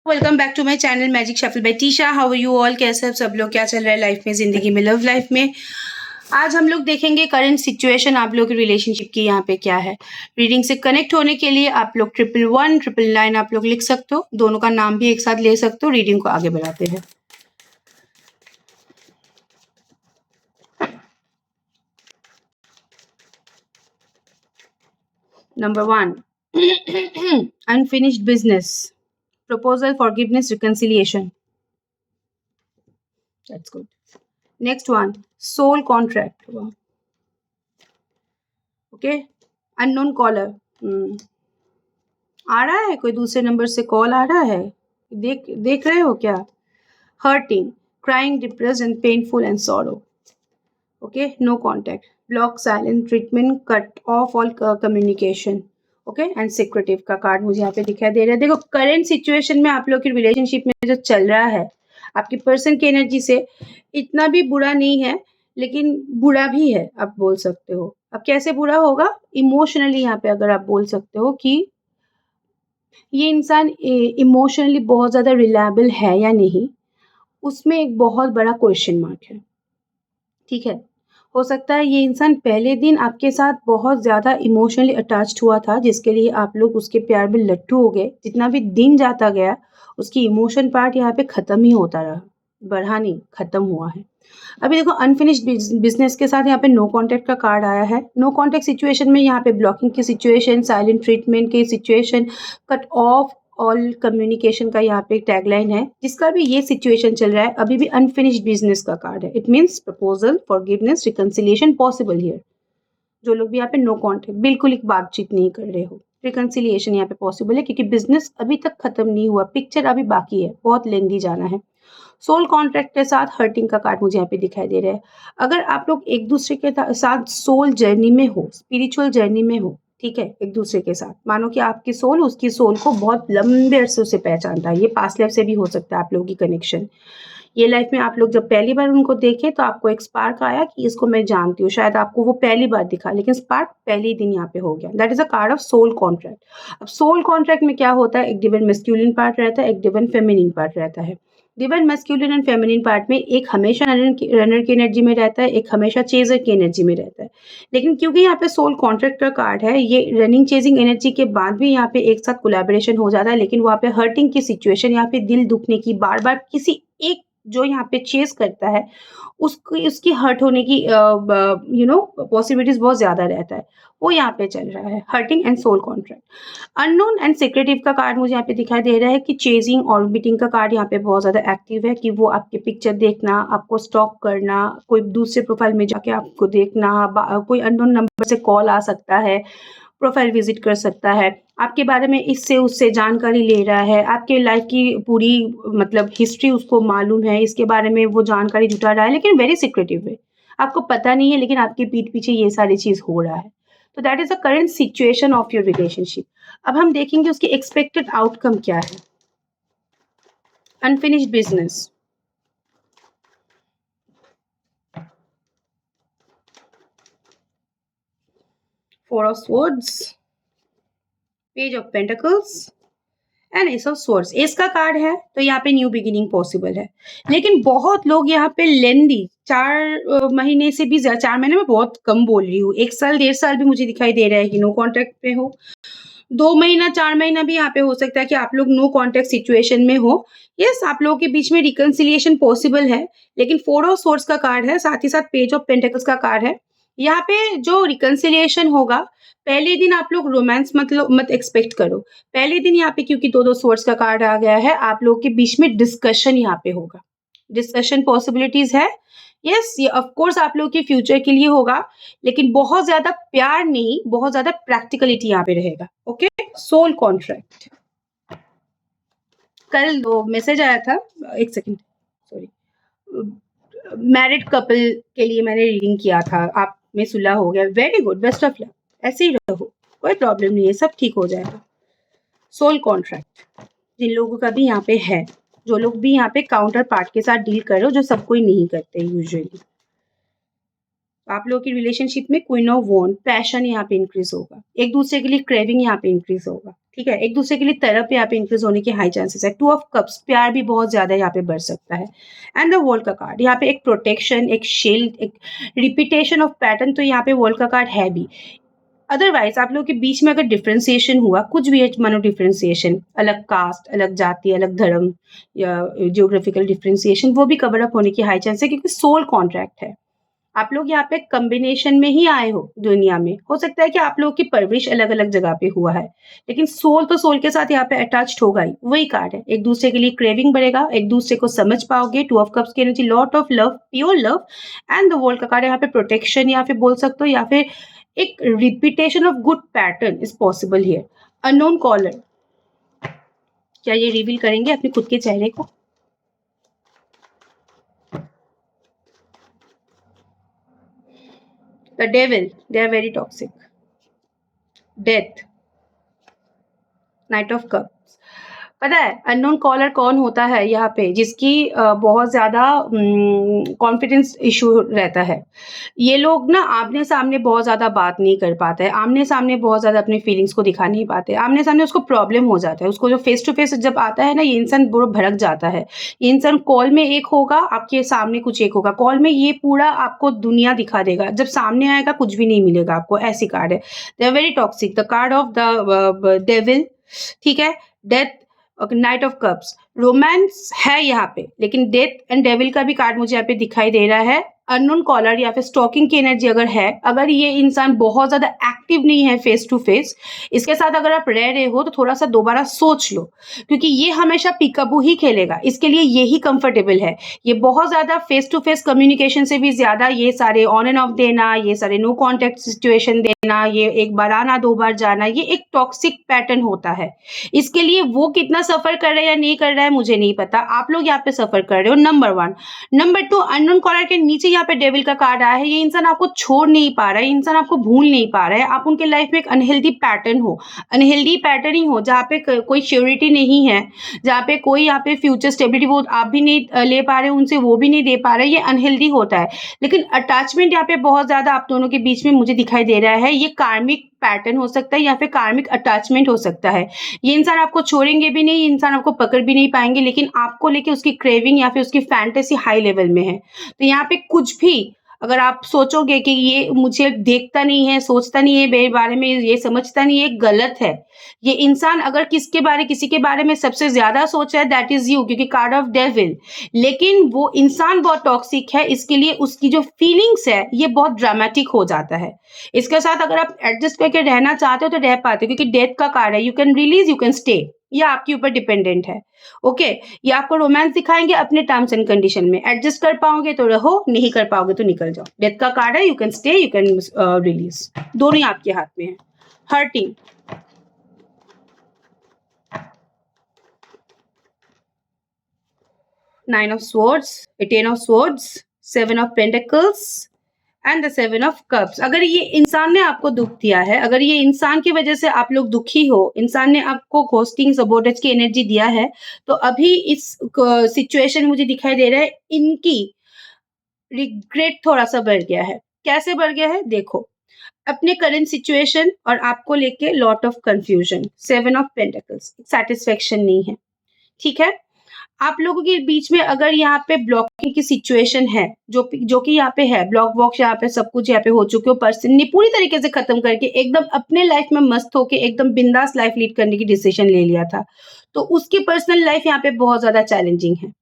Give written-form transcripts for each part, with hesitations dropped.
Welcome back to my channel magic shuffle by Tisha. How are you all? कैसे सब लोग? क्या चल रहा है लाइफ में, जिंदगी में, लव लाइफ में? आज हम लोग देखेंगे करंट सिचुएशन आप लोग की रिलेशनशिप की यहाँ पे क्या है। रीडिंग से कनेक्ट होने के लिए आप लोग 1119 आप लोग लिख सकते हो, दोनों का नाम भी एक साथ ले सकते हो। रीडिंग को आगे बढ़ाते हैं। Number 1 unfinished business, proposal, forgiveness, reconciliation. That's good. Next one, soul contract. Okay, unknown caller. आ रहा है कोई दूसरे नंबर से कॉल आ रहा है, देख देख रहे हो क्या? Hurting, crying, depressed and painful and sorrow. Okay, no contact, block, silent, treatment, cut off all communication. Okay, and secretive का कार्ड मुझे यहाँ पे दिखाई दे रहा है। देखो, करंट सिचुएशन में आप लोग की रिलेशनशिप में जो चल रहा है आपकी पर्सन की एनर्जी से, इतना भी बुरा नहीं है, लेकिन बुरा भी है आप बोल सकते हो। अब कैसे बुरा होगा? इमोशनली यहाँ पे अगर आप बोल सकते हो कि ये इंसान इमोशनली बहुत ज़्यादा रिलायबल है या नहीं, उसमें एक बहुत बड़ा क्वेश्चन मार्क है। ठीक है, हो सकता है ये इंसान पहले दिन आपके साथ बहुत ज़्यादा इमोशनली अटैच्ड हुआ था, जिसके लिए आप लोग उसके प्यार में लट्टू हो गए। जितना भी दिन जाता गया, उसकी इमोशन पार्ट यहाँ पे ख़त्म ही होता रहा, बढ़ा नहीं, ख़त्म हुआ है। अभी देखो, अनफिनिश्ड बिजनेस के साथ यहाँ पे नो कॉन्टैक्ट का कार्ड आया है। नो कॉन्टैक्ट सिचुएशन में यहाँ पे ब्लॉकिंग की सिचुएशन, साइलेंट ट्रीटमेंट की situation, cut off all communication का यहाँ पे टैगलाइन है। जिसका भी ये सिचुएशन चल रहा है, अभी भी अनफिनिश्ड बिजनेस का कार्ड है। It means proposal, forgiveness, reconciliation possible here. जो लोग भी यहाँ पे नो कॉन्टैक्ट, बिल्कुल एक बातचीत नहीं कर रहे हो, रिकंसिलिएशन यहाँ पे पॉसिबल है, क्योंकि बिजनेस अभी तक खत्म नहीं हुआ, पिक्चर अभी बाकी है, बहुत लेंदी जाना है। सोल कॉन्ट्रैक्ट के साथ हर्टिंग का कार्ड मुझे यहाँ पे दिखाई दे रहा है। अगर आप लोग एक दूसरे के साथ सोल जर्नी में हो, स्पिरिचुअल जर्नी में हो, ठीक है, एक दूसरे के साथ, मानो कि आपकी सोल उसकी सोल को बहुत लंबे अरसे से पहचानता है। ये पास्ट लाइफ से भी हो सकता है आप लोगों की कनेक्शन। ये लाइफ में आप लोग जब पहली बार उनको देखे तो आपको एक स्पार्क आया कि इसको मैं जानती हूँ, शायद आपको वो पहली बार दिखा, लेकिन स्पार्क पहले ही दिन यहाँ पे हो गया। That is a card of soul contract. अब सोल कॉन्ट्रैक्ट में क्या होता है, एक डिवाइन मैस्कुलिन पार्ट रहता है, एक डिवाइन फेमिनिन पार्ट रहता है। Divine masculine and feminine part में एक हमेशा रनर की एनर्जी में रहता है, एक हमेशा चेजर की एनर्जी में रहता है। लेकिन क्योंकि यहाँ पे सोल कॉन्ट्रैक्ट का कार्ड है, ये रनिंग चेजिंग एनर्जी के बाद भी यहाँ पे एक साथ कोलैबोरेशन हो जाता है, लेकिन वहाँ पे हर्टिंग की सिचुएशन, यहाँ पे दिल दुखने की, बार बार किसी एक जो यहाँ पे चेस करता है उसकी उसकी हर्ट होने की पॉसिबिलिटीज बहुत ज्यादा रहता है। वो यहाँ पे चल रहा है, hurting and soul contract. Unknown and secretive का कार्ड मुझे यहाँ पे दिखाई दे रहा है कि चेजिंग ऑर्बिटिंग का कार्ड यहाँ पे बहुत ज्यादा एक्टिव है, कि वो आपके पिक्चर देखना, आपको स्टॉक करना, कोई दूसरे प्रोफाइल में जाके आपको देखना, कोई अननोन नंबर से कॉल आ सकता है, प्रोफाइल विजिट कर सकता है, आपके बारे में इससे उससे जानकारी ले रहा है, आपके लाइफ की पूरी मतलब हिस्ट्री उसको मालूम है, इसके बारे में वो जानकारी जुटा रहा है, लेकिन वेरी सिक्रेटिव वे, आपको पता नहीं है, लेकिन आपके पीठ पीछे ये सारी चीज हो रहा है। तो that is the current situation of your relationship. अब हम देखेंगे उसकी एक्सपेक्टेड आउटकम क्या है। Unfinished business, four of swords, page of pentacles and S of swords. S का कार्ड है तो यहाँ पे न्यू बिगिनिंग पॉसिबल है, लेकिन बहुत लोग यहाँ पे लेंदी 4 महीने से भी ज्यादा, 4 महीने में बहुत कम बोल रही हूँ, 1 साल 1.5 साल भी मुझे दिखाई दे रहा है कि नो कॉन्टेक्ट पे हो। 2 महीना 4 महीना भी यहाँ पे हो सकता है कि आप लोग नो कॉन्टेक्ट सिचुएशन में हो। यस, आप लोगों के बीच में रिकंसिलिएशन पॉसिबल है, लेकिन फोर ऑफ सोर्स का कार्ड है, साथ ही साथ पेज ऑफ पेंटिकल्स का कार्ड है। यहाँ पे जो रिकंसिलिएशन होगा, पहले दिन आप लोग रोमांस मत एक्सपेक्ट करो। पहले दिन यहाँ पे क्योंकि दो दो सोर्स का कार्ड आ गया है, आप लोग के बीच में डिस्कशन यहाँ पे होगा, डिस्कशन पॉसिबिलिटीज है। यस, ये ऑफ कोर्स आप लोग के फ्यूचर के लिए होगा, लेकिन बहुत ज्यादा प्यार नहीं, बहुत ज्यादा प्रैक्टिकलिटी यहाँ पे रहेगा। Okay, soul contract. कल दो मैसेज आया था, एक सेकंड, सॉरी, मैरिड कपल के लिए मैंने रीडिंग किया था, आप में सुलह हो गया, very good, best of luck, ऐसे ही रहो, कोई प्रॉब्लम नहीं है, सब ठीक हो जाएगा। सोल कॉन्ट्रैक्ट जिन लोगों का भी यहाँ पे है, जो लोग भी यहाँ पे काउंटर पार्ट के साथ डील कर रहे हो, जो सब कोई नहीं करते यूजुअली। आप लोगों की रिलेशनशिप में क्वीन ऑफ वॉन्ड, पैशन यहाँ पे इंक्रीज होगा, एक दूसरे के लिए क्रेविंग यहाँ पे इंक्रीज होगा, ठीक है, एक दूसरे के लिए तरफ यहाँ पे इंक्रीज होने के हाई चांसेस है। टू ऑफ कप्स, प्यार भी बहुत ज्यादा यहाँ पे बढ़ सकता है। एंड द वर्ल्ड का कार्ड यहाँ पे एक प्रोटेक्शन, एक शील्ड, एक रिपीटेशन ऑफ पैटर्न, तो यहाँ पे वर्ल्ड का कार्ड है भी। अदरवाइज आप लोगों के बीच में अगर डिफ्रेंसिएशन हुआ, कुछ भी है, मानो डिफ्रेंसिएशन, अलग कास्ट, अलग जाति, अलग धर्म या जियोग्राफिकल डिफ्रेंसिएशन, वो भी कवर अप होने की हाई चांस है, क्योंकि सोल कॉन्ट्रैक्ट है। आप लोग यहाँ पे कॉम्बिनेशन में ही आए हो दुनिया में। हो सकता है कि आप लोगों की परवरिश अलग अलग जगह पे हुआ है, लेकिन सोल तो सोल के साथ यहाँ पे अटैच्ड होगा ही। वही कार्ड है, एक दूसरे के लिए क्रेविंग बढ़ेगा, एक दूसरे को समझ पाओगे। टू ऑफ कप्स की energy, lot of love, pure love. And the world का कार्ड यहाँ पे प्रोटेक्शन, या फिर बोल सकते हो, या फिर एक repetition of good pattern is possible here. Unknown caller, क्या ये रिवील करेंगे अपने खुद के चेहरे को? The devil, they are very toxic. Death, Knight of Cups. पता है अननोन कॉलर कौन होता है यहाँ पे, जिसकी बहुत ज्यादा कॉन्फिडेंस इशू रहता है। ये लोग ना आमने सामने बहुत ज्यादा बात नहीं कर पाते हैं, आमने सामने बहुत ज्यादा अपने फीलिंग्स को दिखा नहीं पाते, आमने सामने उसको प्रॉब्लम हो जाता है, उसको जो फेस टू फेस जब आता है ना, ये इंसान बुरा भड़क जाता है। ये इंसान कॉल में एक होगा, आपके सामने कुछ एक होगा। कॉल में ये पूरा आपको दुनिया दिखा देगा, जब सामने आएगा कुछ भी नहीं मिलेगा आपको। ऐसी कार्ड है, they are very toxic. The card of the devil, ठीक है, death, knight of cups. Romance है यहाँ पे, लेकिन डेथ एंड डेविल का भी कार्ड मुझे यहाँ पे दिखाई दे रहा है। अननोन कॉलर या फिर स्टॉकिंग की एनर्जी अगर है, अगर ये इंसान बहुत ज्यादा एक्टिव नहीं है फेस टू फेस, इसके साथ अगर आप रह रहे हो तो थोड़ा सा दोबारा सोच लो, क्योंकि ये हमेशा पिकअबू ही खेलेगा, इसके लिए यही कंफर्टेबल है। ये बहुत ज्यादा फेस टू फेस कम्युनिकेशन से भी ज्यादा ये सारे ऑन एंड ऑफ देना, ये सारे नो कॉन्टेक्ट सिचुएशन देना, ये एक बार आना दो बार जाना, ये एक टॉक्सिक पैटर्न होता है। इसके लिए वो कितना सफर कर रहा है या नहीं कर रहा है मुझे नहीं पता, आप लोग यहाँ पे सफर कर रहे हो। Number one. Number two, unknown caller के नीचे यहाँ पे डेविल का कार्ड आया है। ये इंसान आपको छोड़ नहीं पा रहा है, इंसान आपको भूल नहीं पा रहा है। आप उनके लाइफ में एक अनहेल्दी पैटर्न हो, अनहेल्दी पैटर्न ही हो, जहाँ पे कोई श्योरिटी नहीं है, जहाँ पे कोई यहाँ पे फ्यूचर स्टेबिलिटी वो आप भी नहीं ले पा रहे, उनसे वो भी नहीं दे पा रहे, ये अनहेल्दी होता है। लेकिन अटैचमेंट यहाँ पे बहुत ज्यादा आप दोनों के बीच में मुझे दिखाई दे रहा है। ये कार्मिक पैटर्न हो सकता है या फिर कार्मिक अटैचमेंट हो सकता है। ये इंसान आपको छोड़ेंगे भी नहीं, इंसान आपको पकड़ भी नहीं पाएंगे, लेकिन आपको लेके उसकी क्रेविंग या फिर उसकी फैंटेसी हाई लेवल में है। तो यहाँ पे कुछ भी अगर आप सोचोगे कि ये मुझे देखता नहीं है, सोचता नहीं है मेरे बारे में, ये समझता नहीं है, गलत है। ये इंसान अगर किसी के बारे में सबसे ज्यादा सोचा है, दैट इज यू, क्योंकि कार्ड ऑफ डेविल। लेकिन वो इंसान बहुत टॉक्सिक है, इसके लिए उसकी जो फीलिंग्स है ये बहुत ड्रामेटिक हो जाता है। इसके साथ अगर आप एडजस्ट करके रहना चाहते हो तो रह पाते हो, क्योंकि डेथ का कार्ड है। You can release, you can stay, या आपके ऊपर डिपेंडेंट है। ओके, ये आपको रोमांस दिखाएंगे अपने टर्म्स एंड कंडीशन में। एडजस्ट कर पाओगे तो रहो, नहीं कर पाओगे तो निकल जाओ। डेथ का कार्ड है, you can stay, you can release, दोनों ही आपके हाथ में है। Hurting, nine of swords, ten of swords, seven of pentacles and the seven of cups. अगर ये इंसान ने आपको दुख दिया है, अगर ये इंसान की वजह से आप लोग दुखी हो, इंसान ने आपको घोस्टिंग सबोर्टेज की एनर्जी दिया है, तो अभी इस सिचुएशन मुझे दिखाई दे रहा है इनकी रिग्रेट थोड़ा सा बढ़ गया है। कैसे बढ़ गया है देखो, अपने करंट सिचुएशन और आपको लेके lot of confusion, seven of pentacles, satisfaction नहीं है, ठीक है। आप लोगों के बीच में अगर यहाँ पे ब्लॉकिंग की सिचुएशन है, जो कि यहाँ पे है, ब्लॉक वॉक यहाँ पे सब कुछ यहाँ पे हो चुके हो, पर्सन ने पूरी तरीके से खत्म करके एकदम अपने लाइफ में मस्त होके एकदम बिंदास लाइफ लीड करने की डिसीजन ले लिया था, तो उसकी पर्सनल लाइफ यहाँ पे बहुत ज्यादा चैलेंजिंग है।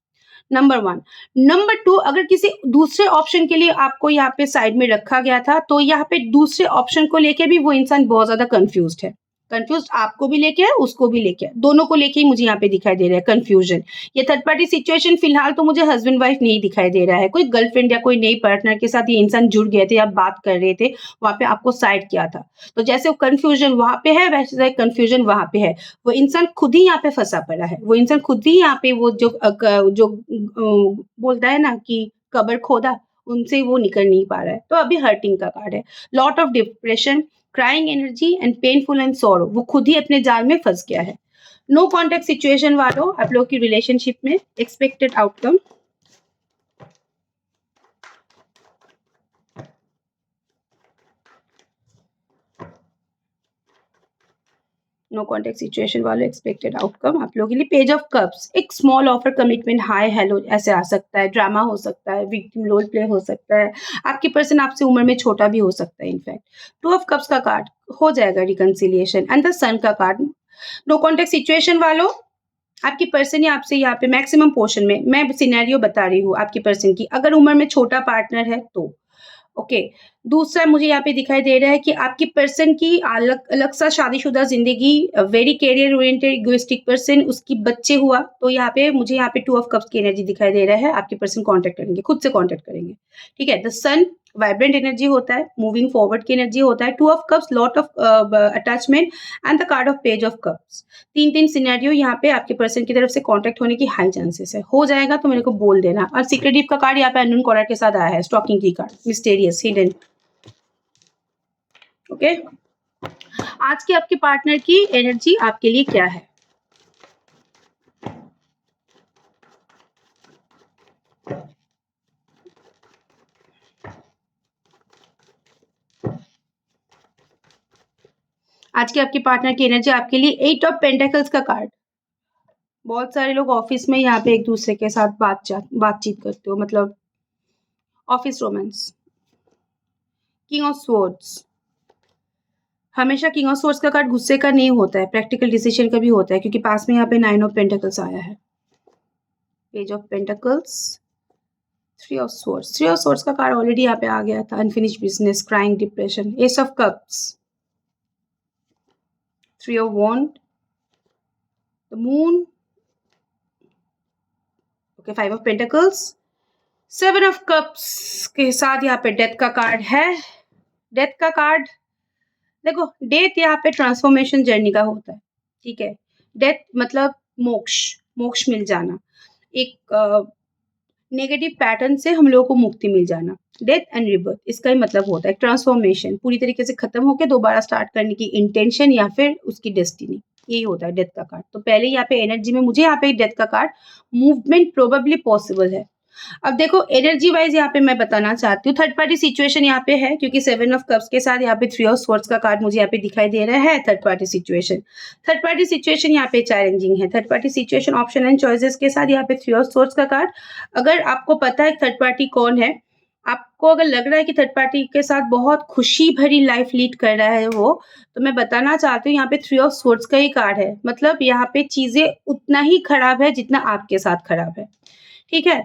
Number one. नंबर टू, अगर किसी दूसरे ऑप्शन के लिए आपको यहाँ पे साइड में रखा गया था, तो यहाँ पे दूसरे ऑप्शन को लेके भी वो इंसान बहुत ज्यादा कंफ्यूज्ड है। कंफ्यूज आपको भी लेके है, उसको भी लेके है, दोनों को लेके ही मुझे यहाँ पे दिखाई दे रहा है कंफ्यूजन। ये थर्ड पार्टी सिचुएशन फिलहाल तो मुझे हस्बैंड वाइफ नहीं दिखाई दे रहा है, कोई गर्लफ्रेंड या कोई नई पार्टनर के साथ ये इंसान जुड़ गए थे, आप बात कर रहे थे, वहां पे आपको साइड किया था। तो जैसे वो कंफ्यूजन वहां पे है, वैसे कंफ्यूजन वहां पे है। वो इंसान खुद ही यहाँ पे फंसा पड़ा है, वो इंसान खुद ही यहाँ पे वो जो बोलता है ना कि कबर खोदा, उनसे वो निकल नहीं पा रहा है। तो अभी हर्टिंग का कार्ड है, lot of depression, crying energy and painful and sorrow, वो खुद ही अपने जाल में फंस गया है। नो कॉन्टेक्ट सिचुएशन वालों, आप लोग की रिलेशनशिप में expected outcome, no contact situation वाले एक्सपेक्टेड आउटकम आप लोगों के लिए पेज ऑफ कप्स, एक small offer commitment hi hello ऐसे आ सकता है, ड्रामा हो सकता है, विक्टिम रोल प्ले हो सकता है, आपकी पर्सन आपसे उम्र में छोटा भी हो सकता है इनफैक्ट। टू ऑफ कप्स का कार्ड हो जाएगा रिकंसिलिएशन एंड द सन का कार्ड। नो कॉन्टेक्ट सिचुएशन वालों, आपकी पर्सन ही आपसे यहाँ पे मैक्सिमम पोर्शन में मैं सिनेरियो बता रही हूँ आपकी पर्सन की, अगर उम्र में छोटा पार्टनर है तो ओके। दूसरा मुझे यहाँ पे दिखाई दे रहा है कि आपकी पर्सन की अलग अलग सा शादीशुदा जिंदगी, very career oriented egoistic person, उसकी बच्चे हुआ तो यहाँ पे मुझे यहाँ पे टू ऑफ कप्स की एनर्जी दिखाई दे रहा है। आपकी पर्सन कांटेक्ट करेंगे, खुद से कांटेक्ट करेंगे, ठीक है। द सन वाइब्रेंट एनर्जी होता है, मूविंग फॉरवर्ड की एनर्जी होता है। To of cups lot of attachment and the card of page of cups. तीन सिनेरियो यहाँ पे आपके पर्सन की तरफ से कांटेक्ट होने की हाई चांसेस है। हो जाएगा तो मेरे को बोल देना। और सीक्रेटिव का कार्ड यहाँ पे अननोन कॉलर के साथ आया है, स्टॉकिंग की कार्ड, मिस्टेरियस, हिडन, ओके। आज के आपके पार्टनर की एनर्जी आपके लिए क्या है? आज के आपके पार्टनर की एनर्जी आपके लिए एट ऑफ पेंटेकल्स का कार्ड। बहुत सारे लोग ऑफिस में यहाँ पे एक दूसरे के साथ बातचीत करते हो, मतलब office romance. King of swords, हमेशा किंग ऑफ स्वॉर्ड्स का कार्ड गुस्से का नहीं होता है, प्रैक्टिकल डिसीजन का भी होता है, क्योंकि पास में यहाँ पे नाइन ऑफ पेंटेकल्स आया है। Page of pentacles, three of swords, three of swords का कार्ड ऑलरेडी यहाँ पे आ गया था, unfinished business, crying, depression. Ace of cups, three of wand, the moon, okay, five of pentacles, seven of cups के साथ यहाँ पे डेथ का कार्ड है। डेथ का कार्ड देखो, डेथ यहाँ पे ट्रांसफॉर्मेशन जर्नी का होता है, ठीक है। डेथ मतलब मोक्ष, मोक्ष मिल जाना, एक नेगेटिव पैटर्न से हम लोगों को मुक्ति मिल जाना। डेथ एंड रिबर्थ इसका ही मतलब होता है, ट्रांसफॉर्मेशन, पूरी तरीके से खत्म होकर दोबारा स्टार्ट करने की इंटेंशन या फिर उसकी डेस्टिनी, यही होता है डेथ का कार्ड। तो पहले यहाँ पे एनर्जी में मुझे यहाँ पे डेथ का कार्ड, मूवमेंट प्रोबेबली पॉसिबल है। अब देखो एनर्जी वाइज यहाँ पे मैं बताना चाहती हूँ, थर्ड पार्टी सिचुएशन यहाँ पे है, क्योंकि सेवन ऑफ कप्स के साथ यहाँ पे थ्री ऑफ स्वॉर्ड्स का कार्ड मुझे यहाँ पे दिखाई दे रहा है। Third party situation, third party situation यहाँ पे चैलेंजिंग है। Third party situation option and choices के साथ यहाँ पे थ्री ऑफ स्वॉर्ड्स का कार्ड। अगर आपको पता है थर्ड पार्टी कौन है, आपको अगर लग रहा है कि थर्ड पार्टी के साथ बहुत खुशी भरी लाइफ लीड कर रहा है वो, तो मैं बताना चाहती हूँ यहाँ पे थ्री ऑफ स्वॉर्ड्स का ही कार्ड है, मतलब यहाँ पे चीजें उतना ही खराब है जितना आपके साथ खराब है, ठीक है।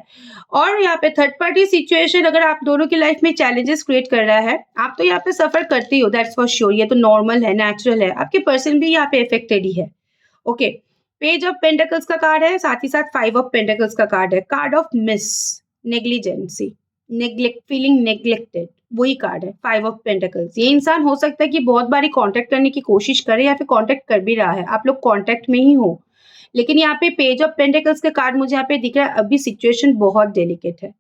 और यहाँ पे थर्ड पार्टी सिचुएशन अगर आप दोनों की लाइफ में चैलेंजेस क्रिएट कर रहा है, आप तो यहाँ पे सफर करते ही हो, दैट्स फॉर श्योर, ये तो नॉर्मल है, नेचुरल है, आपके पर्सन भी यहाँ पे इफेक्टेड ही है, ओके। पेज ऑफ पेंटेकल्स का कार्ड है, साथ ही साथ फाइव ऑफ पेंटेकल्स का कार्ड है, card of miss, negligence, neglect, feeling neglected, वही कार्ड है, फाइव ऑफ पेंटेकल्स। ये इंसान हो सकता है कि बहुत बारी कांटेक्ट करने की कोशिश करे या फिर कांटेक्ट कर भी रहा है, आप लोग कांटेक्ट में ही हो, लेकिन यहाँ पे पेज ऑफ पेंटेकल्स का कार्ड मुझे यहाँ पे दिख रहा है, अभी सिचुएशन बहुत डेलिकेट है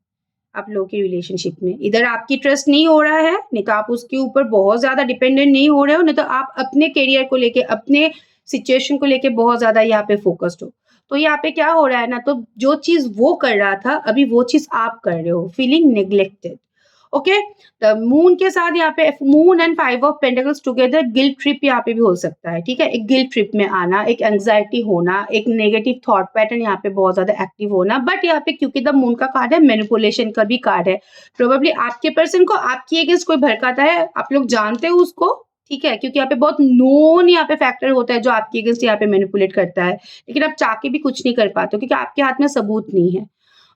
आप लोगों की रिलेशनशिप में। इधर आपकी ट्रस्ट नहीं हो रहा है, नहीं तो आप उसके ऊपर बहुत ज्यादा डिपेंडेंट नहीं हो रहे हो, नहीं तो आप अपने करियर को लेके, अपने सिचुएशन को लेके बहुत ज्यादा यहाँ पे फोकस्ड हो। तो यहाँ पे क्या हो रहा है ना, तो जो चीज वो कर रहा था अभी वो चीज आप कर रहे हो, feeling neglected, okay. The moon के साथ यहाँ पे moon and five of pentacles together, guilt trip यहाँ पे भी हो सकता है, ठीक है। एक गिल्ट ट्रिप में आना, एक एंग्जाइटी होना, एक नेगेटिव थॉट पैटर्न यहाँ पे बहुत ज्यादा एक्टिव होना, बट यहाँ पे क्योंकि द मून का कार्ड है, मैनिपुलेशन का भी कार्ड है, प्रोबेबली आपके पर्सन को आपकी अगेंस्ट कोई भड़काता है, आप लोग जानते हो उसको, ठीक है, क्योंकि यहाँ पे बहुत नोन यहाँ पे फैक्टर होता है जो आपके अगेंस्ट यहाँ पे मैनिपुलेट करता है, लेकिन आप चाह के भी कुछ नहीं कर पाते क्योंकि आपके हाथ में सबूत नहीं है।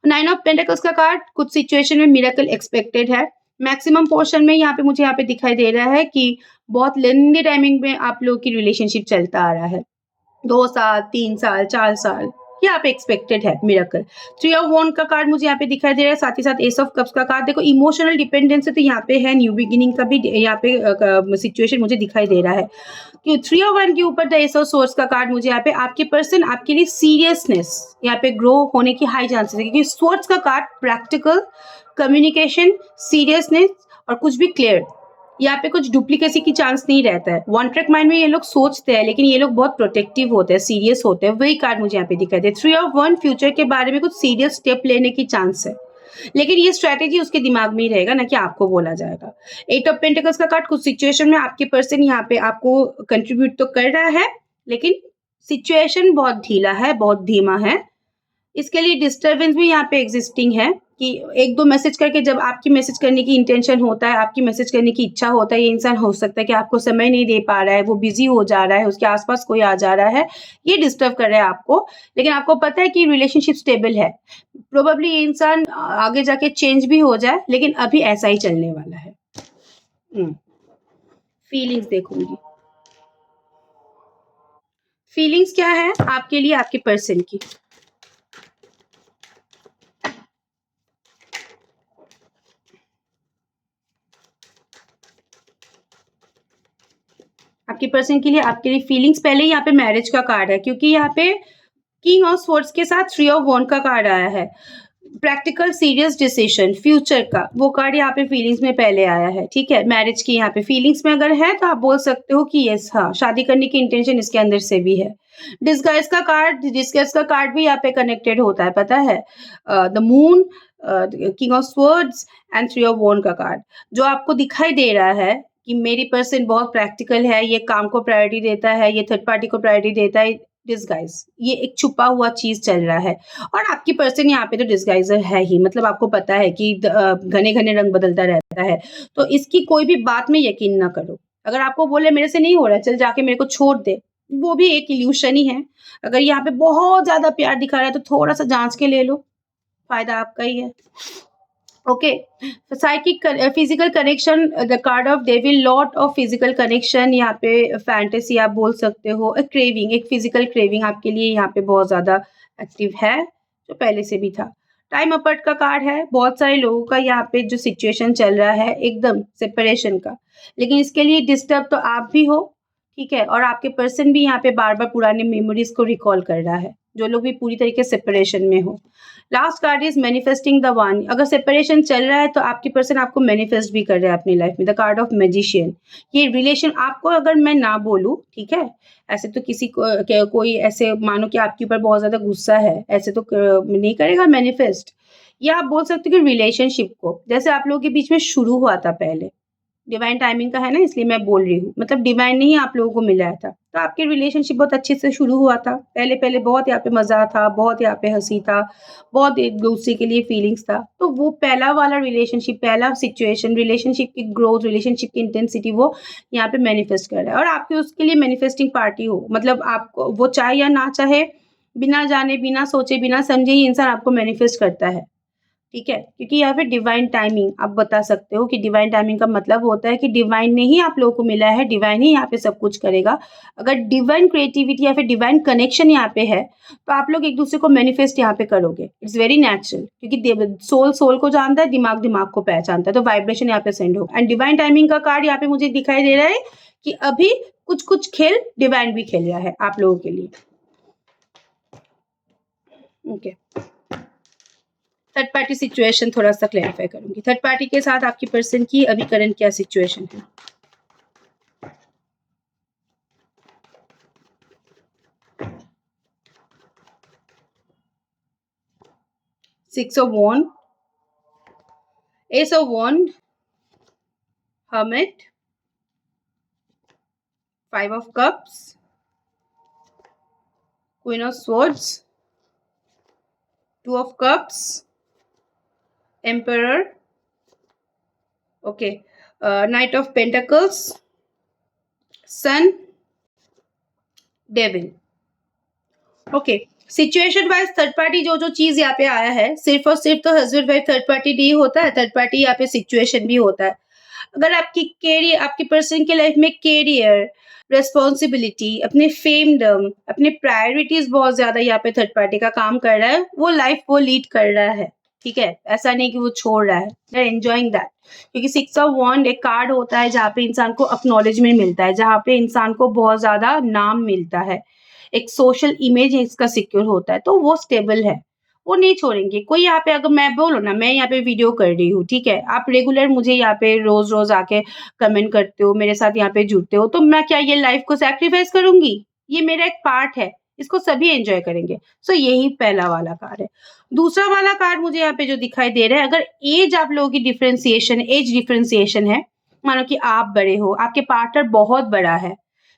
नाइन ऑफ पेंटेकल्स का कार्ड, कुछ सिचुएशन में मिरेकल एक्सपेक्टेड है, मैक्सिमम पोर्शन में यहाँ पे मुझे यहाँ पे दिखाई दे रहा है कि बहुत लेंदी टाइमिंग में आप लोगों की रिलेशनशिप चलता आ रहा है, 2 साल, 3 साल, 4 साल, यहाँ पे एक्सपेक्टेड है मिरेकल। थ्री ऑफ वॉन्ड का कार्ड मुझे यहाँ पे दिखाई दे रहा है, साथ ही साथ एस ऑफ कप्स का कार्ड। देखो इमोशनल डिपेंडेंसी तो यहाँ पे है, न्यू बिगिनिंग का भी यहाँ पे सिचुएशन मुझे दिखाई दे रहा है कि थ्री ऑफ वन के ऊपर द एस ऑफ सोर्स का कार्ड मुझे यहाँ पे आपके पर्सन आपके लिए सीरियसनेस यहाँ पे ग्रो होने की हाई चांसेस है, क्योंकि सोर्स का कार्ड प्रैक्टिकल, कम्युनिकेशन, सीरियसनेस और कुछ भी क्लियर, यहाँ पे कुछ डुप्लीकेसी की चांस नहीं रहता है। वन ट्रैक माइंड में ये लोग सोचते हैं, लेकिन ये लोग बहुत प्रोटेक्टिव होते हैं, सीरियस होते हैं, वही कार्ड मुझे यहाँ पे दिखाई दे। थ्री ऑफ वन, फ्यूचर के बारे में कुछ सीरियस स्टेप लेने की चांस है, लेकिन ये स्ट्रैटेजी उसके दिमाग में ही रहेगा ना कि आपको बोला जाएगा। एट ऑफ पेंटिकल्स का कार्ड, कुछ सिचुएशन में आपके पर्सन यहाँ पे आपको कंट्रीब्यूट तो कर रहा है, लेकिन सिचुएशन बहुत ढीला है, बहुत धीमा है। इसके लिए डिस्टर्बेंस भी यहाँ पे एग्जिस्टिंग है कि एक दो मैसेज करके जब आपकी मैसेज करने की इंटेंशन होता है, आपकी मैसेज करने की इच्छा होता है, ये इंसान हो सकता है कि आपको समय नहीं दे पा रहा है, वो बिजी हो जा रहा है, उसके आसपास कोई आ जा रहा है, ये डिस्टर्ब कर रहा है आपको। लेकिन आपको पता है कि रिलेशनशिप स्टेबल है, प्रोबेबली ये इंसान आगे जाके चेंज भी हो जाए, लेकिन अभी ऐसा ही चलने वाला है। फीलिंग्स देखूंगी, फीलिंग्स क्या है आपके लिए आपके पर्सन की। आपके पर्सन के लिए आपके लिए फीलिंग्स, पहले यहाँ पे मैरिज का कार्ड है, क्योंकि यहाँ पे किंग ऑफ स्वॉर्ड्स के साथ थ्री ऑफ वॉन्ड का कार्ड आया है। प्रैक्टिकल सीरियस डिसीजन फ्यूचर का वो कार्ड यहाँ पे फीलिंग्स में पहले आया है, ठीक है। मैरिज की यहाँ पे फीलिंग्स में अगर है तो आप बोल सकते हो कि यस, हाँ, शादी करने की इंटेंशन इसके अंदर से भी है। डिस्गाइज का कार्ड भी यहाँ पे कनेक्टेड होता है, पता है। The moon, king of swords and three of wand का कार्ड, जो आपको दिखाई दे रहा है कि मेरी पर्सन बहुत प्रैक्टिकल है, ये काम को प्रायोरिटी देता है, ये थर्ड पार्टी को प्रायोरिटी देता है। डिस्गाइज, ये एक छुपा हुआ चीज चल रहा है। और आपकी पर्सन यहाँ पे तो डिस्गाइजर है ही, मतलब आपको पता है कि घने घने रंग बदलता रहता है। तो इसकी कोई भी बात में यकीन ना करो। अगर आपको बोले मेरे से नहीं हो रहा है, चल जाके मेरे को छोड़ दे, वो भी एक इल्यूशन ही है। अगर यहाँ पे बहुत ज्यादा प्यार दिखा रहा है तो थोड़ा सा जांच के ले लो, फायदा आपका ही है। Okay, psychic physical connection, the card of devil, lot of physical connection, यहाँ पे फैंटेसी आप बोल सकते हो, एक क्रेविंग, एक फिजिकल क्रेविंग आपके लिए यहाँ पे बहुत ज्यादा एक्टिव है, जो पहले से भी था। टाइम अपर्ट का कार्ड है, बहुत सारे लोगों का यहाँ पे जो सिचुएशन चल रहा है एकदम सेपरेशन का, लेकिन इसके लिए डिस्टर्ब तो आप भी हो, ठीक है, और आपके पर्सन भी यहाँ पे बार बार पुराने मेमोरीज को रिकॉल कर रहा है, जो लोग भी पूरी तरीके से सेपरेशन में हो। Last card is manifesting the one, अगर सेपरेशन चल रहा है तो आपकी पर्सन आपको मैनिफेस्ट भी कर रहा है अपनी लाइफ में, द कार्ड ऑफ मैजिशियन। ये रिलेशन आपको, अगर मैं ना बोलूं, ठीक है, ऐसे तो किसी को कोई ऐसे मानो कि आपके ऊपर बहुत ज्यादा गुस्सा है, ऐसे तो नहीं करेगा मैनिफेस्ट। या आप बोल सकते हो कि रिलेशनशिप को, जैसे आप लोगों के बीच में शुरू हुआ था पहले, डिवाइन टाइमिंग का है ना, इसलिए मैं बोल रही हूँ, मतलब डिवाइन ने ही आप लोगों को मिलाया था, तो आपकी रिलेशनशिप बहुत अच्छे से शुरू हुआ था। पहले पहले बहुत यहाँ पे मजा था, बहुत यहाँ पे हंसी था, बहुत एक दूसरे के लिए फीलिंग्स था। तो वो पहला वाला रिलेशनशिप, पहला सिचुएशन, रिलेशनशिप की ग्रोथ, रिलेशनशिप की इंटेंसिटी, वो यहाँ पे मैनिफेस्ट कर रहा है। और आपके उसके लिए मैनिफेस्टिंग पार्टी हो, मतलब आपको वो चाहे या ना चाहे, बिना जाने बिना सोचे बिना समझे ही इंसान आपको मैनिफेस्ट करता है, ठीक है, क्योंकि यहाँ पे डिवाइन टाइमिंग आप बता सकते हो कि डिवाइन टाइमिंग का मतलब होता है कि डिवाइन ने ही आप लोगों को मिला है, डिवाइन ही यहाँ पे सब कुछ करेगा। अगर डिवाइन क्रिएटिविटी या फिर डिवाइन कनेक्शन यहाँ पे है तो आप लोग एक दूसरे को मैनिफेस्ट यहाँ पे करोगे, इट्स वेरी नेचुरल, क्योंकि सोल सोल को जानता है, दिमाग दिमाग को पहचानता है, तो वाइब्रेशन यहाँ पे सेंड होगा। एंड डिवाइन टाइमिंग का कार्ड यहाँ पे मुझे दिखाई दे रहा है कि अभी कुछ कुछ खेल डिवाइन भी खेल रहा है आप लोगों के लिए। ओके, थर्ड पार्टी सिचुएशन थोड़ा सा क्लैरिफाई करूंगी। थर्ड पार्टी के साथ आपकी पर्सन की अभी करंट क्या सिचुएशन है। Six of wand, ace of wand, hermit, five of cups, queen of swords, two of cups, emperor, okay, knight of pentacles, sun, devil. Okay, situation wise third party जो जो चीज यहाँ पे आया है, सिर्फ और सिर्फ तो हस्बैंड वाइफ थर्ड पार्टी नहीं होता है, थर्ड पार्टी यहाँ पे सिचुएशन भी होता है। अगर आपकी कैरियर, आपकी पर्सन की लाइफ में कैरियर, रेस्पॉन्सिबिलिटी, अपने फेमडम, अपने प्रायोरिटीज बहुत ज्यादा यहाँ पे थर्ड पार्टी का काम कर रहा है, वो लाइफ वो लीड कर रहा है, ठीक है, ऐसा नहीं कि वो छोड़ रहा है, दे आर एंजॉइंग दैट। क्योंकि सिक्स ऑफ वॉन्ड एक कार्ड होता है जहाँ पे इंसान को एक्नॉलेजमेंट मिलता है, जहाँ पे इंसान को बहुत ज्यादा नाम मिलता है, एक सोशल इमेज इसका सिक्योर होता है, तो वो स्टेबल है, वो नहीं छोड़ेंगे। कोई यहाँ पे, अगर मैं बोलो ना, मैं यहाँ पे वीडियो कर रही हूँ, ठीक है, आप रेगुलर मुझे यहाँ पे रोज रोज आके कमेंट करते हो, मेरे साथ यहाँ पे जुड़ते हो, तो मैं क्या ये लाइफ को सैक्रिफाइस करूंगी? ये मेरा एक पार्ट है, इसको सभी एंजॉय करेंगे। सो यही पहला वाला कार्ड है। दूसरा वाला कार्ड मुझे यहाँ पे जो दिखाई दे रहा है, अगर एज आप लोगों की डिफरेंशिएशन, एज डिफरेंशिएशन है, मानो कि आप बड़े हो, आपके पार्टनर बहुत बड़ा है,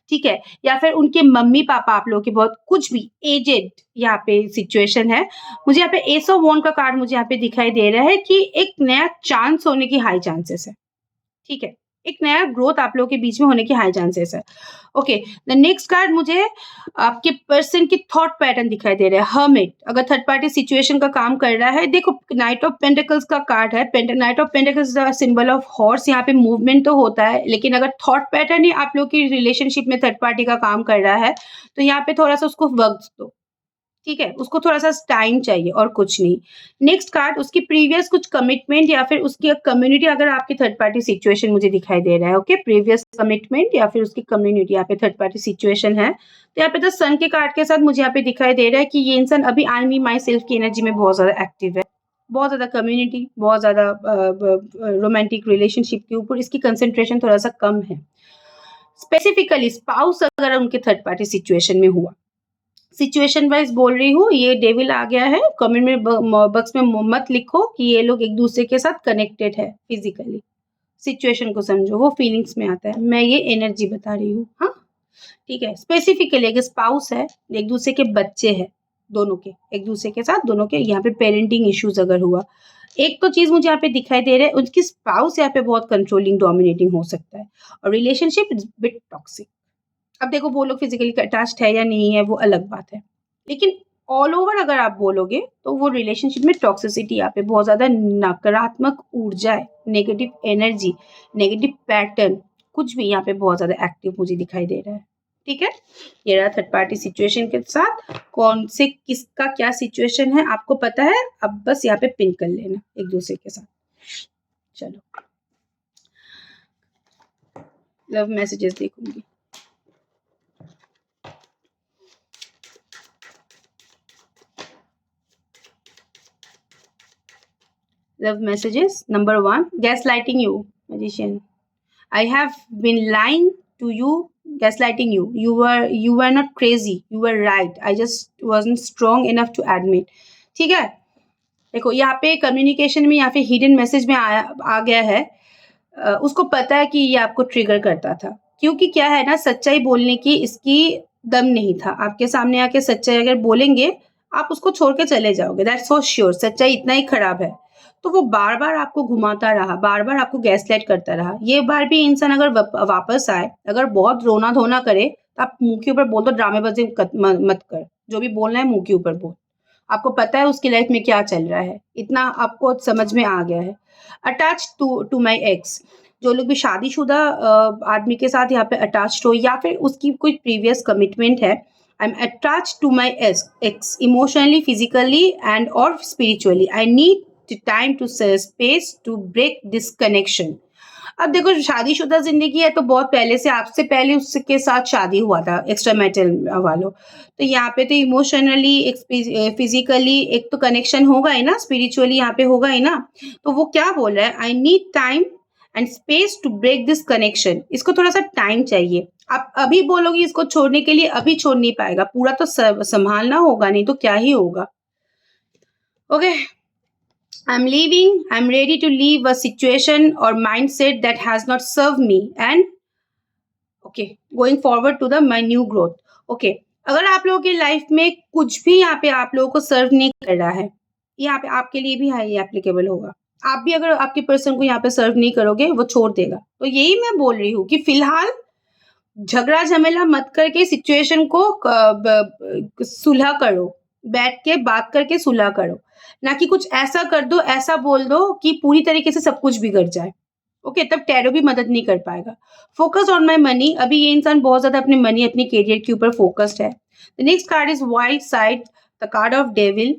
ठीक है, या फिर उनके मम्मी पापा आप लोगों के बहुत कुछ भी एजेड यहाँ पे सिचुएशन है। मुझे यहाँ पे एस ऑफ वॉन्ड का कार्ड मुझे यहाँ पे दिखाई दे रहा है कि एक नया चांस होने की हाई चांसेस है, ठीक है, एक नया ग्रोथ आप लोगों के बीच में होने की हाई चांसेस है। ओके, द नेक्स्ट कार्ड मुझे आपके पर्सन की थॉट पैटर्न दिखाई दे रहा है, हर्मिट। अगर थर्ड पार्टी सिचुएशन का काम कर रहा है, देखो नाइट ऑफ पेंटिकल्स का कार्ड है, night of pentacles symbol of horse, यहाँ पे मूवमेंट तो होता है, लेकिन अगर थॉट पैटर्न ही आप लोग की रिलेशनशिप में थर्ड पार्टी का काम कर रहा है, तो यहाँ पे थोड़ा सा उसको वक्त दो, ठीक है, उसको थोड़ा-सा टाइम चाहिए और कुछ नहीं। नेक्स्ट कार्ड उसकी प्रीवियस कुछ कमिटमेंट या फिर उसकी कम्युनिटी अगर आपकी थर्ड पार्टी सिचुएशन मुझे दिखाई दे रहा है, ओके, प्रीवियस कमिटमेंट या फिर उसकी कम्युनिटी यहाँ पे थर्ड पार्टी सिचुएशन है। तो यहाँ पे द सन के कार्ड के साथ मुझे यहाँ पे दिखाई दे रहा है कि ये इंसान अभी आई मी माई सेल्फ की एनर्जी में बहुत ज़्यादा एक्टिव है। बहुत ज़्यादा कम्युनिटी, बहुत ज़्यादा रोमांटिक रिलेशनशिप के ऊपर इसकी कंसंट्रेशन थोड़ा-सा कम है। स्पेसिफिकली स्पाउस अगर उनके थर्ड पार्टी सिचुएशन में हुआ, सिचुएशन वाइज बोल रही हूँ, ये डेविल आ गया है, कमेंट में बॉक्स में मत लिखो कि ये लोग एक दूसरे के साथ कनेक्टेड है फिजिकली, सिचुएशन को समझो, वो फीलिंग्स में आता है, मैं ये एनर्जी बता रही हूँ, हाँ, ठीक है। स्पेसिफिकली एक स्पाउस है, एक दूसरे के बच्चे हैं, दोनों के एक दूसरे के साथ, दोनों के यहाँ पे पेरेंटिंग इश्यूज अगर हुआ, एक तो चीज मुझे यहाँ पे दिखाई दे रहा है, उनकी स्पाउस यहाँ पे बहुत कंट्रोलिंग डोमिनेटिंग हो सकता है और रिलेशनशिप इज बिट टॉक्सिक। अब देखो वो लोग फिजिकली अटैच्ड है या नहीं है वो अलग बात है, लेकिन ऑल ओवर अगर आप बोलोगे तो वो रिलेशनशिप में टॉक्सिसिटी यहाँ पे बहुत ज्यादा नकारात्मक ऊर्जा है, नेगेटिव एनर्जी, नेगेटिव पैटर्न, कुछ भी यहाँ पे बहुत ज्यादा एक्टिव मुझे दिखाई दे रहा है, ठीक है। ये रहा थर्ड पार्टी सिचुएशन के साथ कौन से किसका क्या सिचुएशन है आपको पता है, अब बस यहाँ पे पिन कर लेना एक दूसरे के साथ। चलो लव मैसेजेस देखूंगी। Love messages. Number 1, gaslighting you, magician. I have been lying to you, gaslighting you. You were not crazy. You were right. I just wasn't strong enough to admit. ठीक है, देखो यहाँ पे कम्युनिकेशन में यहाँ पे hidden message में आ गया है, उसको पता है कि ये आपको ट्रिगर करता था, क्योंकि क्या है ना, सच्चाई बोलने की इसकी दम नहीं था, आपके सामने आके सच्चाई अगर बोलेंगे आप उसको छोड़ के चले जाओगे, दैट्स फॉर श्योर, सच्चाई इतना ही खराब है। तो वो बार बार आपको घुमाता रहा, बार बार आपको गैसलाइट करता रहा। ये बार भी इंसान अगर वापस आए, अगर बहुत रोना धोना करे तो आप मुंह के ऊपर बोल दो, ड्रामेबाजी मत कर, जो भी बोलना है मुंह के ऊपर बोल, आपको पता है उसकी लाइफ में क्या चल रहा है, इतना आपको समझ में आ गया है। अटैच टू माई एक्स, जो लोग भी शादीशुदा आदमी के साथ यहाँ पे अटैच्ड हो या फिर उसकी कोई प्रीवियस कमिटमेंट है, I am attached to my ex emotionally, physically and और spiritually, I need time to space to break this connection. अब देखो शादीशुदा जिंदगी है तो बहुत पहले से, आपसे पहले उसके साथ शादी हुआ था एक्स्ट्रा मैरिटल वालों, तो यहाँ पे तो इमोशनली फिजिकली एक तो कनेक्शन होगा ही ना, स्पिरिचुअली यहाँ पे होगा ही ना। तो वो क्या बोल रहा है, I need time and space to break this connection, इसको थोड़ा सा टाइम चाहिए। आप अभी बोलोगे इसको छोड़ने के लिए, अभी छोड़ नहीं पाएगा, पूरा तो संभालना होगा, नहीं तो क्या ही होगा। Okay, I'm leaving. I'm ready to leave a situation or mindset that has not served me and okay, going forward to the my new growth. Okay, अगर आप लोगों की लाइफ में कुछ भी यहाँ पे आप लोगों को सर्व नहीं कर रहा है, यहाँ पे आपके लिए भी हाई एप्लीकेबल होगा। आप भी अगर आपके पर्सन को यहाँ पे सर्व नहीं करोगे वो छोड़ देगा। तो यही मैं बोल रही हूँ कि फिलहाल झगड़ा झमेला मत करके सिचुएशन को सुलह करो, बैठ के बात करके सुलह करो, ना कि कुछ ऐसा कर दो, ऐसा बोल दो कि पूरी तरीके से सब कुछ बिगड़ जाए। ओके, तब टैरो भी मदद नहीं कर पाएगा। फोकस ऑन माई मनी, अभी ये इंसान बहुत ज्यादा अपने मनी, अपने करियर के ऊपर फोकस्ड है। The next card is wild side, the card of devil.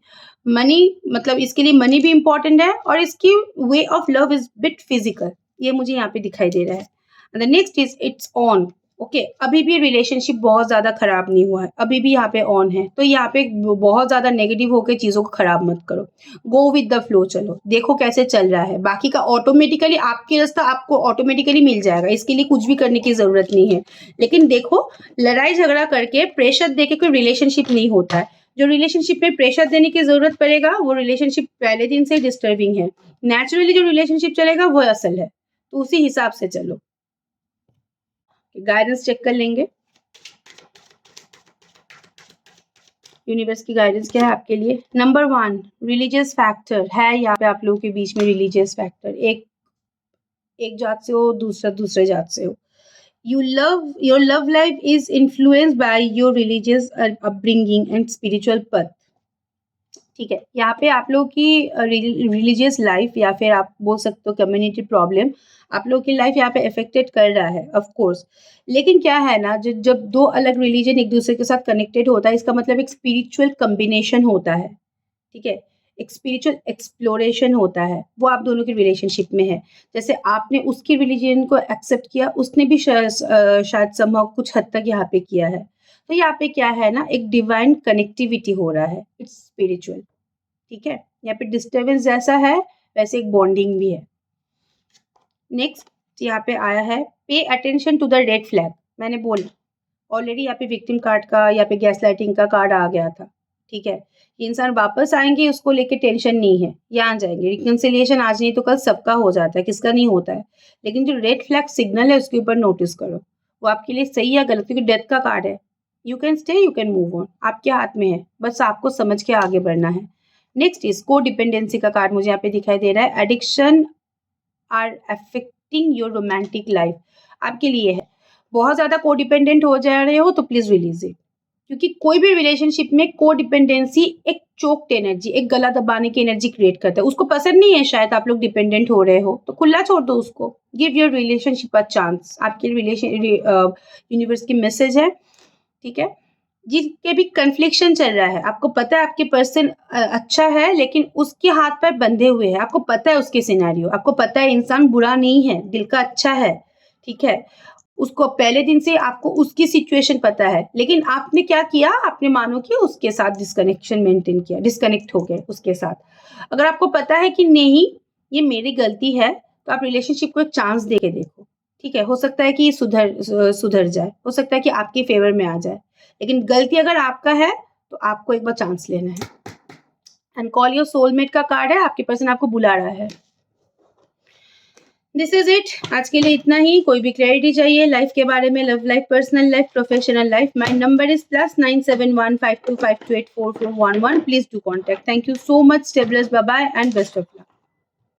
Money मतलब इसके लिए मनी भी इंपॉर्टेंट है और इसकी way of love is bit physical, ये मुझे यहाँ पे दिखाई दे रहा है। The next is it's on. Okay, अभी भी रिलेशनशिप बहुत ज्यादा खराब नहीं हुआ है, अभी भी यहाँ पे ऑन है, तो यहाँ पे बहुत ज्यादा नेगेटिव होकर चीजों को खराब मत करो, गो विद द फ्लो, चलो देखो कैसे चल रहा है, बाकी का ऑटोमेटिकली आपकी रास्ता आपको ऑटोमेटिकली मिल जाएगा, इसके लिए कुछ भी करने की जरूरत नहीं है। लेकिन देखो, लड़ाई झगड़ा करके प्रेशर देके कोई रिलेशनशिप नहीं होता है, जो रिलेशनशिप में प्रेशर देने की जरूरत पड़ेगा वो रिलेशनशिप पहले दिन से डिस्टर्बिंग है। नेचुरली जो रिलेशनशिप चलेगा वो असल है, तो उसी हिसाब से चलो। गाइडेंस चेक कर लेंगे। यूनिवर्स की गाइडेंस क्या है आपके लिए? नंबर 1 रिलीजियस फैक्टर है यहाँ पे आप लोगों के बीच में। रिलीजियस फैक्टर, एक जात से हो, दूसरा दूसरे जात से हो। Your love life is influenced by your religious upbringing and spiritual path. ठीक है, यहाँ पे आप लोग की रिलीजियस लाइफ या फिर आप बोल सकते हो कम्युनिटी प्रॉब्लम आप लोग की लाइफ यहाँ पे अफेक्टेड कर रहा है ऑफ कोर्स। लेकिन क्या है ना, जब दो अलग रिलीजन एक दूसरे के साथ कनेक्टेड होता है, इसका मतलब एक स्पिरिचुअल कम्बिनेशन होता है। ठीक है, एक स्पिरिचुअल एक्सप्लोरेशन होता है, वो आप दोनों की रिलेशनशिप में है। जैसे आपने उसकी रिलीजन को एक्सेप्ट किया, उसने भी शायद संभव कुछ हद तक यहाँ पे किया है। तो यहाँ पे क्या है ना, एक डिवाइन कनेक्टिविटी हो रहा है, इट्स स्पिरिचुअल। ठीक है, यहाँ पे डिस्टर्बेंस जैसा है वैसे एक बॉन्डिंग भी है। नेक्स्ट यहाँ पे आया है pay attention to the red flag. मैंने बोला ऑलरेडी यहाँ पे विक्टिम कार्ड का, यहाँ पे गैस लाइटिंग का कार्ड आ गया था। ठीक है, ये इंसान वापस आएंगे, उसको लेके टेंशन नहीं है, यहाँ जाएंगे। रिकंसिलिएशन आज नहीं तो कल सबका हो जाता है, किसका नहीं होता है। लेकिन जो रेड फ्लैग सिग्नल है उसके ऊपर नोटिस करो, वो आपके लिए सही या गलत, क्योंकि डेथ का कार्ड है। You can stay, you can move on, आपके हाथ में है, बस आपको समझ के आगे बढ़ना है। नेक्स्ट इज को डिपेंडेंसी का कार्ड मुझे यहाँ पे दिखाई दे रहा है। Addiction are affecting your romantic life, आपके लिए है। बहुत ज़्यादा को डिपेंडेंट हो जा रहे हो तो प्लीज़ रिलीज इट, क्योंकि कोई भी रिलेशनशिप में को डिपेंडेंसी एक चोक्ड एनर्जी, एक गला दबाने की एनर्जी क्रिएट करता है। उसको पसंद नहीं है शायद आप लोग डिपेंडेंट हो रहे हो, तो खुला छोड़ दो उसको। Give your relationship a chance, आपके रिलेशन यूनिवर्स की मैसेज है। ठीक है, जिनके भी कन्फ्लिक्शन चल रहा है, आपको पता है आपके पर्सन अच्छा है लेकिन उसके हाथ पैर बंधे हुए हैं, आपको पता है उसके सिनेरियो, आपको पता है इंसान बुरा नहीं है, दिल का अच्छा है। ठीक है, उसको पहले दिन से आपको उसकी सिचुएशन पता है, लेकिन आपने क्या किया, आपने मानो कि उसके साथ डिस्कनेक्शन मेंटेन किया, डिस्कनेक्ट हो गए उसके साथ। अगर आपको पता है कि नहीं ये मेरी गलती है, तो आप रिलेशनशिप को एक चांस दे के देखो। ठीक है, हो सकता है कि ये सुधर जाए, हो सकता है कि आपके फेवर में आ जाए, लेकिन गलती अगर आपका है तो आपको एक बार चांस लेना है। एंड कॉल योर सोलमेट का कार्ड है, आपके पर्सन आपको बुला रहा है। दिस इज इट, आज के लिए इतना ही। कोई भी क्लैरिटी चाहिए लाइफ के बारे में, love life, personal life, professional life, my number is +971525284411। Please do contact. Thank you so much, stay blessed, bye bye and best of luck.